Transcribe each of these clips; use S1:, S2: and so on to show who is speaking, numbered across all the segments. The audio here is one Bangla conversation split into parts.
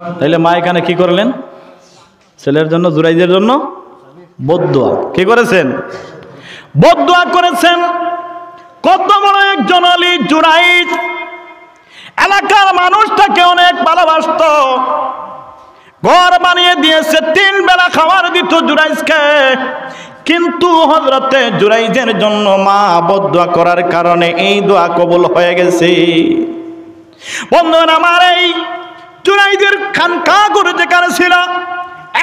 S1: তাইলে মা এখানে কি করলেন? ছেলের জন্য, জুরাইজের জন্য বদদুয়া কি করেছেন? বদদুয়া করেছেন। কত বড় একজন আলী জুরাইজ, এলাকার মানুষটাকে অনেক ভালোবাসতো, ঘর বানিয়ে দিয়েছে, 3 বেলা খাবার দিত জুরাইজকে। কিন্তু হযরতে জুরাইজের জন্য মা বদদুয়া করার কারণে এই দোয়া কবুল হয়ে গেছে। বন্ধুরা আমার, এই জুরাইজের খানকা গরু যেখানে ছিল,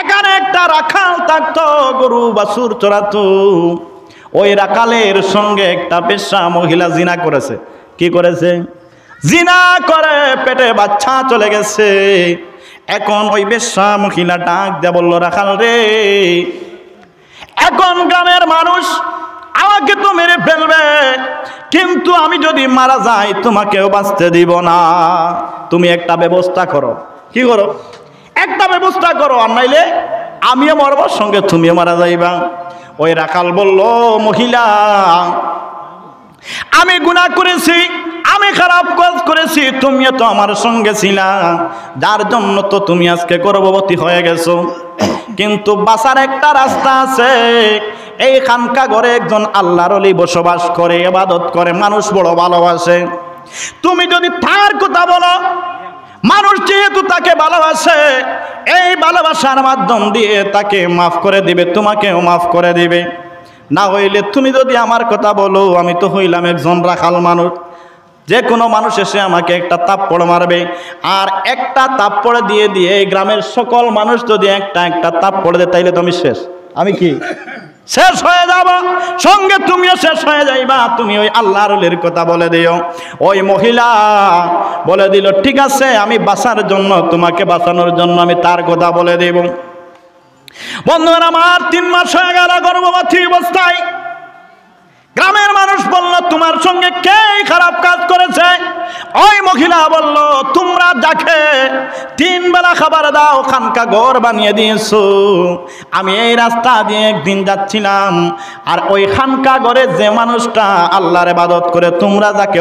S1: এখানে একটা রাখাল থাকতো, গরু বাছুর চড়াতো। ওই রাখালের সঙ্গে একটা বেশ্যা মহিলা জিনা করেছে। কি করেছে? জিনা করে পেটে বাচ্চা চলে গেছে। এখন ওই বেশ্যা মহিলা ডাক দিয়ে বলল, রাখাল রে, এখন গ্রামের মানুষ আমাকে তো মেরে ফেলবে, কিন্তু আমি যদি মারা যাই তোমাকেও বাঁচতে দিব না। তুমি একটা ব্যবস্থা করো। কি করো? একটা ব্যবস্থা করো, আর নাইলে আমিও মরবার সঙ্গে তুমিও মারা যাইবা। ওই রাখাল বলল, মহিলা, আমি গুনাহ করেছি, আমি খারাপ কাজ করেছি, তুমিও তো আমার সঙ্গে ছিলা, যার জন্য তো তুমি আজকে গর্ভবতী হয়ে গেছো। কিন্তু বাঁচার একটা রাস্তা আছে। এই খানকা ঘরে একজন আল্লাহর ওলি বসবাস করে, ইবাদত করে, মানুষ বড় ভালোবাসে। তুমি যদি তার কথা বলো, মানুষ যেহেতু তাকে ভালোবাসে, এই ভালোবাসার মাধ্যম দিয়ে তাকে মাফ করে দিবে, তোমাকেও মাফ করে দিবে। না হইলে তুমি যদি আমার কথা বলো, আমি তো হইলাম একজন রাখাল মানুষ, যে কোনো মানুষ এসে আমাকে একটা তাপ্পড় মারবে, আর একটা তাপ্পড় দিয়ে দিয়ে এই গ্রামের সকল মানুষ যদি একটা একটা তাপ্পড় দেয়, তাইলে তো আমি শেষ। আমি কি শেষ হয়ে যাব, সঙ্গে তুমিও শেষ হয়ে যাইবা। তুমি ওই আল্লাহর ওলির কথা বলে দিও। ওই মহিলা বলে দিল, ঠিক আছে, আমি বাঁচার জন্য, তোমাকে বাঁচানোর জন্য আমি তার কথা বলে দেব। বন্ধুরা আমার, 3 মাস হয়ে গেল গর্ভবতী অবস্থায়। গ্রামের মানুষ বলল, তোমার সঙ্গে কে খারাপ কাজ করেছে? ওই মহিলা বলল, তোমরা যাকে 3 বেলা খাবার দাও, খানকা ঘর বানিয়ে দিয়েছো। আমি এই রাস্তা দিয়ে একদিন যাচ্ছিলাম, আর ওই খানকা ঘরে যে মানুষটা আল্লাহর ইবাদত করে, তোমরা যাকে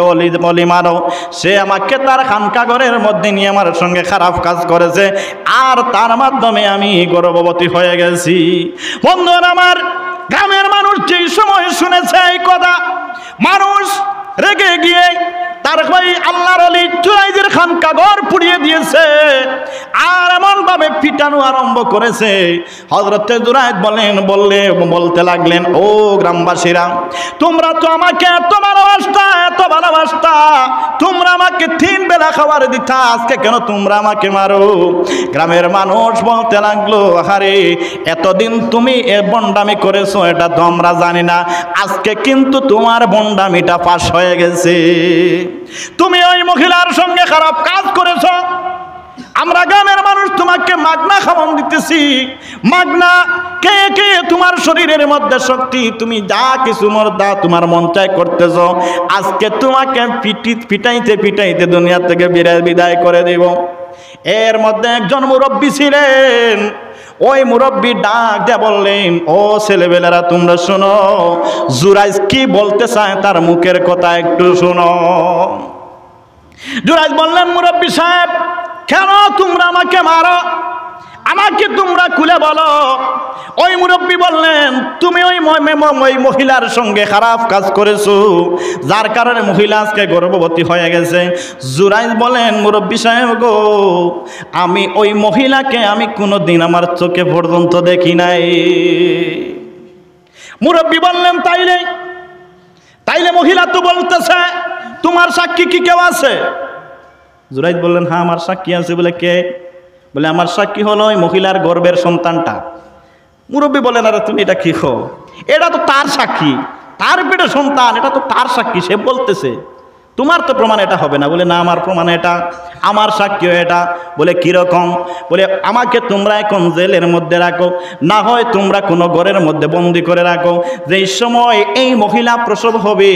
S1: অলি মারো, সে আমাকে তার খানকা ঘরের মধ্যে নিয়ে আমার সঙ্গে খারাপ কাজ করেছে, আর তার মাধ্যমে আমি গর্ভবতী হয়ে গেছি। বন্ধুরা আমার, গ্রামের মানুষ যেই সময় শুনেছে এই কথা, মানুষ রেগে গিয়ে তার ভাই আল্লাহর ওলি জুরাইজের খানকা ঘর পুড়িয়ে দিয়েছে, আর এমন ভাবে পিটানো আরম্ভ করেছে। হযরতে জুরাইজ বলতে লাগলেন, ও গ্রামবাসীরা, তোমরা তো আমাকে এত ভালোবাসতা, তোমরা আমাকে 3 বেলা খাবার দিতা, আজকে কেন তোমরা আমাকে মারো? গ্রামের মানুষ বলতে লাগলো, আরে এতদিন তুমি এ বন্ডামি করেছো, এটা তো আমরা জানি না, আজকে কিন্তু তোমার বন্ডামিটা ফাঁস হয়ে গেছে। তুমি ওই মহিলার সঙ্গে খারাপ কাজ করেছ, আমরা গ্রামের মানুষ তোমাকে মাগনা খাওয়ান দিতেছি, মাগনা কে কে তোমার শরীরের মধ্যে শক্তি, তুমি যা কিছু মর্দা তোমার মন চায় করতেছ, আজকে তোমাকে পিটাইতে দুনিয়া থেকে বিদায় করে দেব। এর মধ্যে একজন মুরব্বী ছিলেন, ওই মুরব্বী ডাক দিয়ে বললেন, ও ছেলেবেলারা তোমরা শোনো, জুরাইজ কি বলতে চায় তার মুখের কথা একটু শোনো। জুরাইজ বললেন, মুরব্বী সাহেব, কেন তোমরা আমাকে মারো? আমাকে তোমরা খুলে বলো। ওই মুরব্বী বললেন, তুমি ওই মহিলার সঙ্গে খারাপ কাজ করেছো, যার কারণে মহিলা আজকে গর্ভবতী হয়ে গেছে। জুরাইজ বলেন, মুরব্বী সাহেব গো, আমি ওই মহিলাকে আমি কোনোদিন আমার চোখে পর্যন্ত দেখি নাই। মুরব্বী বললেন, তাইলে মহিলা তো বলতেছে, তোমার সাক্ষী কি কেউ আছে? জুরাইজ বললেন, হ্যাঁ আমার সাক্ষী আছে। বলে কে? বলে আমার সাক্ষী হলো ওই মহিলার গর্ভের সন্তানটা। মুরব্বী বলেন, আরে তুমি এটা কি খো, এটা তো তার সাক্ষী, তার পেটে সন্তান, এটা তো তার সাক্ষী, সে বলতেছে, তোমার তো প্রমাণ এটা হবে না। বলে না, আমার প্রমাণ এটা, আমার সাক্ষীও এটা। বলে কিরকম? বলে আমাকে তোমরা এখন জেলের মধ্যে রাখো, না হয় তোমরা কোনো ঘরের মধ্যে বন্দি করে রাখো, যেই সময় এই মহিলা প্রসব হবে,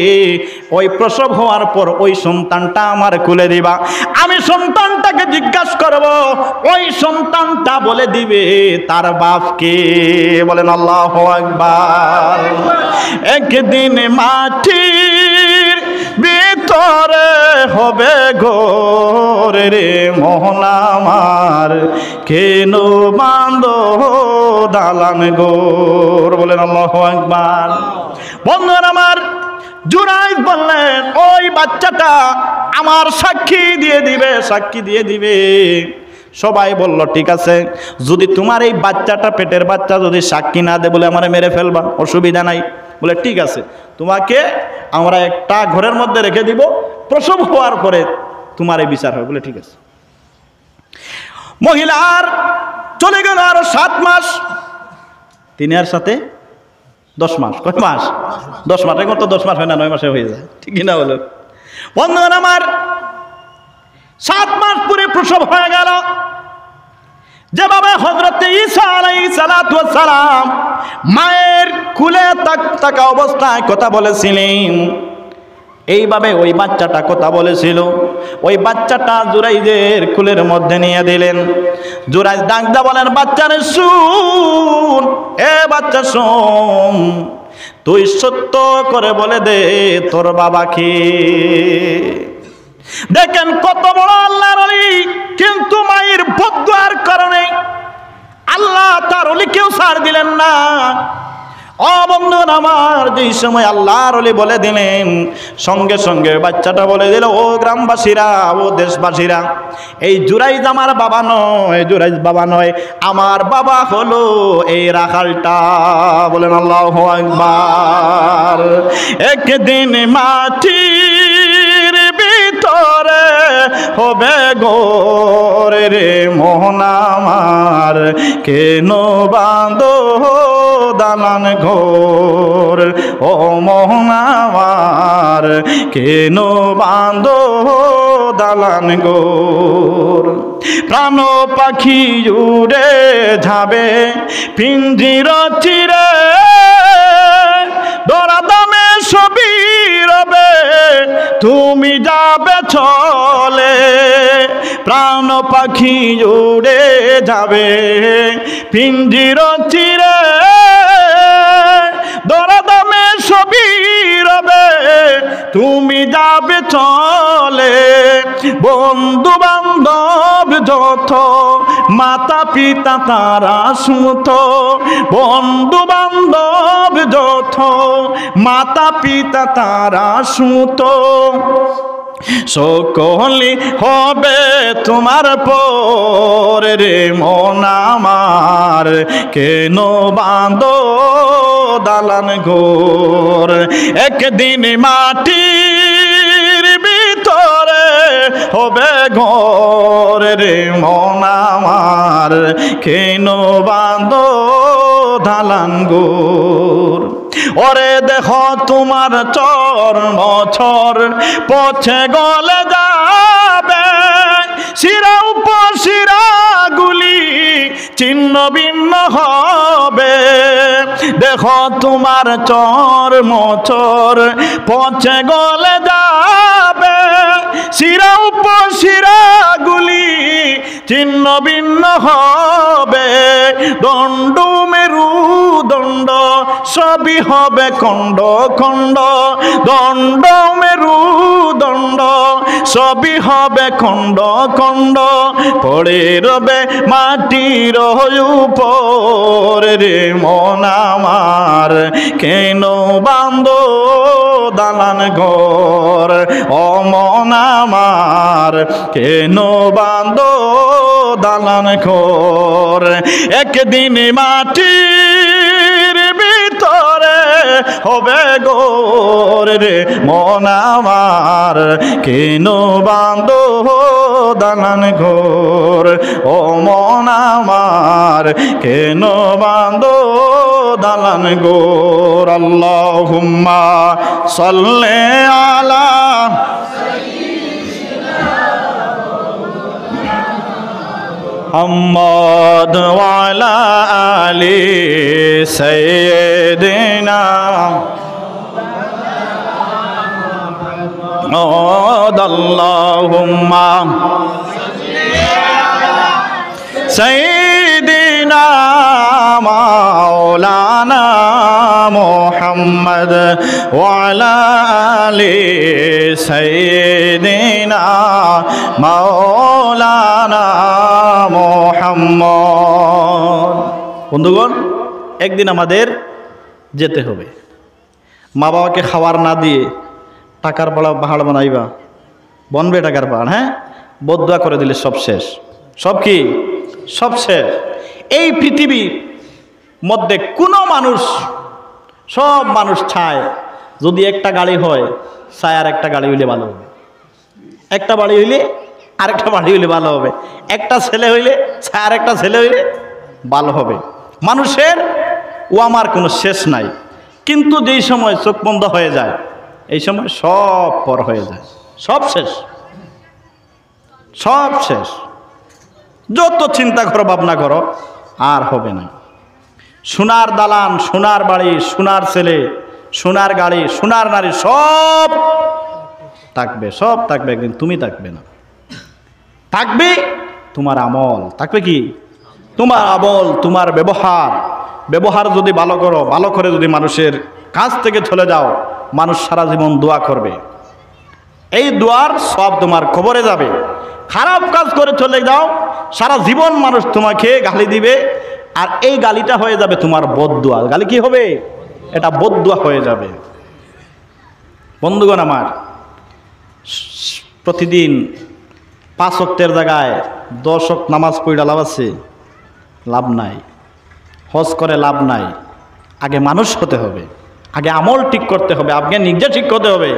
S1: ওই প্রসব হওয়ার পর ওই সন্তানটা আমার কোলে দিবা, আমি সন্তানটাকে জিজ্ঞাসা করব, ওই সন্তানটা বলে দিবে তার বাপকে। বলেন আল্লাহু আকবার। একদিন মাটির ভিতর ভিতরে হবে ঘরে রে মন আমার, কেন বাঁধো দালান ঘর? বলেন আল্লাহু আকবার। বন্ধুরা আমার, জুরাইজ বললেন ওই বাচ্চাটা আমার সাক্ষী দিয়ে দিবে, সাক্ষী দিয়ে দিবে। সবাই বলল ঠিক আছে, যদি তোমার এই বাচ্চাটা, পেটের বাচ্চা যদি সাক্ষী না দে, বলে আমার মেরে ফেলবা, অসুবিধা নাই। বলে ঠিক আছে, তোমাকে আমরা একটা ঘরের মধ্যে রেখে দিব, প্রসব হওয়ার পরে তোমার এই বিচার হবে। বলে ঠিক আছে। মহিলার চলে গেল আরো 7 মাস, তিনি আর সাথে 10 মাস। কয় মাস? 10 মাস। এখন তো 10 মাস হয় না, 9 মাসে হয়ে যায়, ঠিক না? বলো বন্ধুগণ আমার, 7 মাস পরে প্রসব হয়ে গেল। যেভাবে হযরত ঈসা আলাইহিস সালাতু ওয়াস সালাম মায়ের কুলে থাকা অবস্থায় কথা বলেছিলেন, এইভাবে ওই বাচ্চাটা কথা বলেছিল। ওই বাচ্চাটা জুরাইজের কুলের মধ্যে নিয়ে দিলেন। জুরাইজ ডাকদা বলেন, বাচ্চারে শুন, এ বাচ্চা শুন, তুই সত্য করে বলে দে তোর বাবাকে। দেখেন কত বড় আল্লাহর ওলি, কিন্তু মায়ের বদদুয়ার কারণে আল্লাহ তার ওলিকেও ছাড় দিলেন না। ও বন্ধুরা আমার, যেই সময় আল্লাহর ওলি বলে দিলেন, সঙ্গে সঙ্গে বাচ্চাটা বলে দিল, ও গ্রামবাসীরা, ও দেশবাসীরা, এই জুরাইজ আমার বাবা নয়, জুরাইজ বাবা নয়, আমার বাবা হলো এই রাখালটা। বলেন আল্লাহু আকবার। একদিন মাটির ভিতরে হবে ঘরে রে মন আমার, কেন বাঁধো দালান ঘর? ও মন আমার, কেন বাঁধো দালান ঘর? প্রাণ পাখি উড়ে যাবে পিঞ্জির চিরে, দরাদমে সবই রবে, তুমি যাবে চলে। প্রাণ পাখি উড়ে যাবে পিঞ্জির চিরে, দরাদমে সবই রবে, তুমি যাবে চলে। বন্ধু বান্ধব যত, মাতা পিতা তারা সুত, বন্ধু বান্ধব যত, মাতা পিতা তারা সুত, সকলে হবে তোমার পরে রে মন আমার, কেন বাঁধো দালান ঘর? একদিন মাটির ভিতরে হবে ঘর রে মন আমার, কেন বাঁধো দালান ঘর? ওরে দেখো তোমার চর্মছর পচে গলে যাবে, শিরা উপশিরা গুলি ছিন্ন ভিন্ন হবে। দেখো তোমার চর্মছর পচে গলে যাবে, শিরা উপশিরা গুলি ছিন্ন ভিন্ন হবে। দণ্ড মেরু দণ্ড সবই হবে খণ্ড খণ্ড, দণ্ড মেরু দণ্ড সবই হবে খণ্ড খণ্ড, পড়ে রবে মাটির উপরে রে মন আমার, কেন বাঁধো দালান ঘর? ও মন আমার, কেন বাঁধো দালান ঘর? একদিন মাটির ভিতরে হবে ঘর রে মন আমার, কেন বাঁধো দালান ঘর? ও মন আমার, কেন বাঁধো দালান ঘর? আল্লাহুম্মা সাল্লি আলা মুহাম্মাদ ওয়া আলা আলি সাইয়্যিদিনা মুহাম্মাদ। আল্লাহুম্মা সাইয়্যিদিনা মাওলানা মুহাম্মাদ মুহাম্মদ ওয়া আলা আলি সাইয়্যিদিনা মাওলানা মুহাম্মদ। বন্ধুগণ, একদিন আমাদের যেতে হবে। মা বাবাকে খাবার না দিয়ে টাকার পাহাড় বানাইবা, বনবে টাকার পাহাড়, হ্যাঁ, বদদুয়া করে দিলে সব শেষ। সব কি? সব শেষ। এই পৃথিবীর মধ্যে কোনো মানুষ, সব মানুষ চায় যদি একটা গাড়ি হয়, চায় আর একটা গাড়ি হইলে ভালো হবে, একটা বাড়ি হইলে আরেকটা বাড়ি হইলে ভালো হবে, একটা ছেলে হইলে চায় আর একটা ছেলে হইলে ভালো হবে। মানুষের ও আমার কোনো শেষ নাই, কিন্তু যেই সময় চোখ বন্ধ হয়ে যায় এই সময় সব পর হয়ে যায়, সব শেষ, সব শেষ। যত চিন্তা করো ভাবনা করো আর হবে না। সোনার দালান, সোনার বাড়ি, সোনার ছেলে, সোনার গাড়ি, সোনার নারী সব থাকবে, সব থাকবে, একদিন তুমি থাকবে না। থাকবে তোমার আমল, থাকবে কি? তোমার আমল, তোমার ব্যবহার। ব্যবহার যদি ভালো করো, ভালো করে যদি মানুষের কাছ থেকে চলে যাও, মানুষ সারা জীবন দোয়া করবে, এই দোয়ার সব তোমার কবরে যাবে। খারাপ কাজ করে চলে যাও, সারা জীবন মানুষ তোমাকে গালি দিবে, আর এই গালিটা হয়ে যাবে তোমার বদদুয়া। গালি কি হবে? এটা বদদুয়া হয়ে যাবে। বন্ধুগণ আমার, প্রতিদিন 5 ওয়াক্তের জায়গায় 10 ওয়াক্ত নামাজ পড়া লাভ আছে? লাভ নাই। হজ করে লাভ নাই। আগে মানুষ হতে হবে, আগে আমল ঠিক করতে হবে, আগে নিজে ঠিক হতে হবে,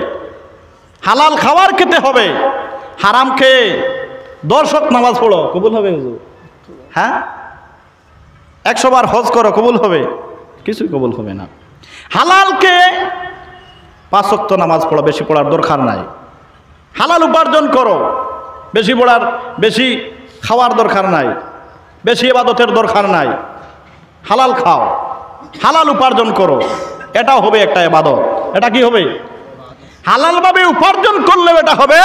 S1: হালাল খাবার খেতে হবে। হারাম খেয়ে 10 ওয়াক্ত নামাজ পড়ো, কবুল হবে? হ্যাঁ, 100 বার হজ করো, কবুল হবে? কিছুই কবুল হবে না। হালালকে 5 ওয়াক্ত নামাজ পড়ো, বেশি পড়ার দরকার নাই। হালাল উপার্জন করো, বেশি খাওয়ার দরকার নাই, বেশি ইবাদতের দরকার নাই। হালাল খাও, হালাল উপার্জন করো, এটাও হবে একটা ইবাদত। এটা কি হবে? হালালভাবে উপার্জন করলেও এটা হবে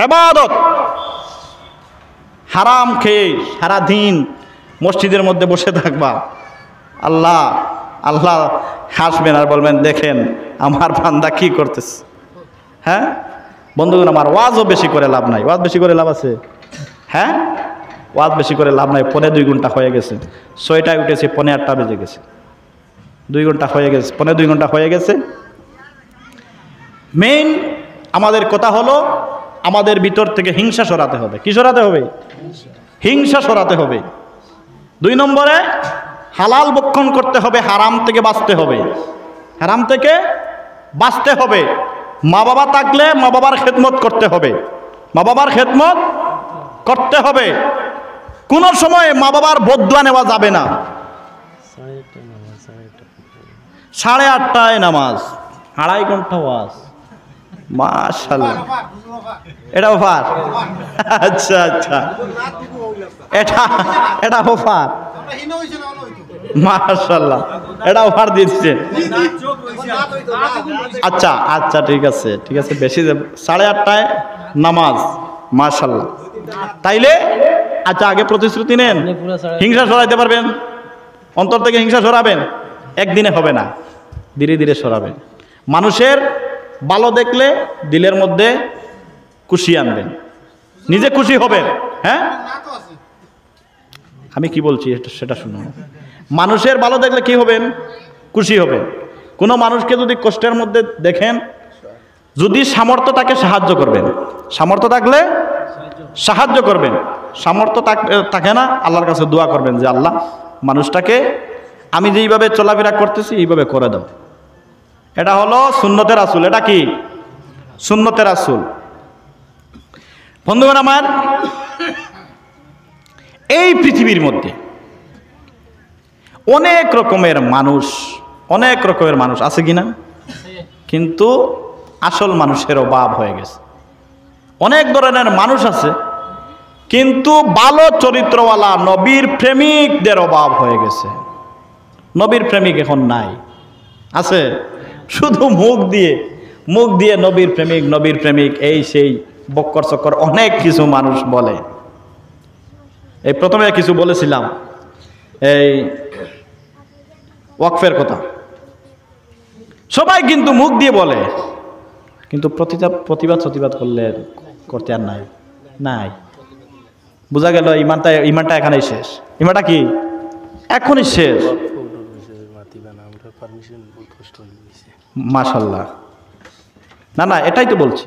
S1: ইবাদত। হারাম খেয়ে সারাদিন মসজিদের মধ্যে বসে থাকবা, আল্লাহ আল্লাহ হাসবেন আর বলবেন, দেখেন আমার বান্দা কি করতেছে। হ্যাঁ বন্ধুগণ আমার, ওয়াজও বেশি করে লাভ নাই। ওয়াজ বেশি করে লাভ আছে? হ্যাঁ, ওয়াজ বেশি করে লাভ নাই। 2.25 ঘন্টা হয়ে গেছে, 6টায় উঠেছি, 8:15 বেজে গেছে, 2 ঘন্টা হয়ে গেছে, 2.25 ঘন্টা হয়ে গেছে। মেইন আমাদের কথা হলো, আমাদের ভিতর থেকে হিংসা সরাতে হবে। কি সরাতে হবে? হিংসা সরাতে হবে। 2 নম্বরে হালাল ভক্ষণ করতে হবে, হারাম থেকে বাঁচতে হবে, হারাম থেকে বাঁচতে হবে। মা বাবা থাকলে মা বাবার খেদমত করতে হবে, মা বাবার খেদমত করতে হবে। কোন সময় মা বাবার বদদুয়া নেওয়া যাবে না। 8:30টায় নামাজ, 2.5 ঘন্টা ওয়াজ, মাশাআল্লাহ। এটা অফার? আচ্ছা আচ্ছা, এটা অফার, মাশাআল্লাহ, এটা অফার দিচ্ছে। আচ্ছা আচ্ছা, ঠিক আছে ঠিক আছে, বেশি 8:30টায় নামাজ, মাশাআল্লাহ। তাইলে আচ্ছা, আগে প্রতিশ্রুতি নেন, হিংসা সরাইতে পারবেন? অন্তর থেকে হিংসা সরাবেন? একদিনে হবে না, ধীরে ধীরে সরাবেন। মানুষের ভালো দেখলে দিলের মধ্যে খুশি আনবেন, নিজে খুশি হবেন। হ্যাঁ, আমি কি বলছি সেটা শুনুন। মানুষের ভালো দেখলে কি হবেন? খুশি হবেন। কোনো মানুষকে যদি কষ্টের মধ্যে দেখেন, যদি সামর্থ্য তাকে সাহায্য করবেন, সামর্থ্য থাকলে সাহায্য করবেন। সামর্থ্য থাকে না, আল্লাহর কাছে দোয়া করবেন যে আল্লাহ, মানুষটাকে আমি যেইভাবে চলাফেরা করতেছি এইভাবে করে দাও। এটা হলো সুন্নতে রাসূল। এটা কি? সুন্নতে রাসূল। বন্ধুগণ আমার, এই পৃথিবীর মধ্যে অনেক রকমের মানুষ আছে কিনা? কিন্তু আসল মানুষের অভাব হয়ে গেছে। অনেক ধরনের মানুষ আছে, কিন্তু ভালো চরিত্রওয়ালা নবীর প্রেমিকদের অভাব হয়ে গেছে। নবীর প্রেমিক এখন নাই। আছে শুধু মুখ দিয়ে নবীর প্রেমিক এই সেই বক্কর চক্কর অনেক কিছু মানুষ বলে। এই প্রথমে কিছু বলেছিলাম এই ওয়াকফের কথা। সবাই কিন্তু মুখ দিয়ে বলে, কিন্তু প্রতিবাদ করলে করতে আর নাই নাই। বোঝা গেল ইমানটা এখানেই শেষ। ইমানটা কি এখনই শেষ। মাশাআল্লাহ। না এটাই তো বলছি।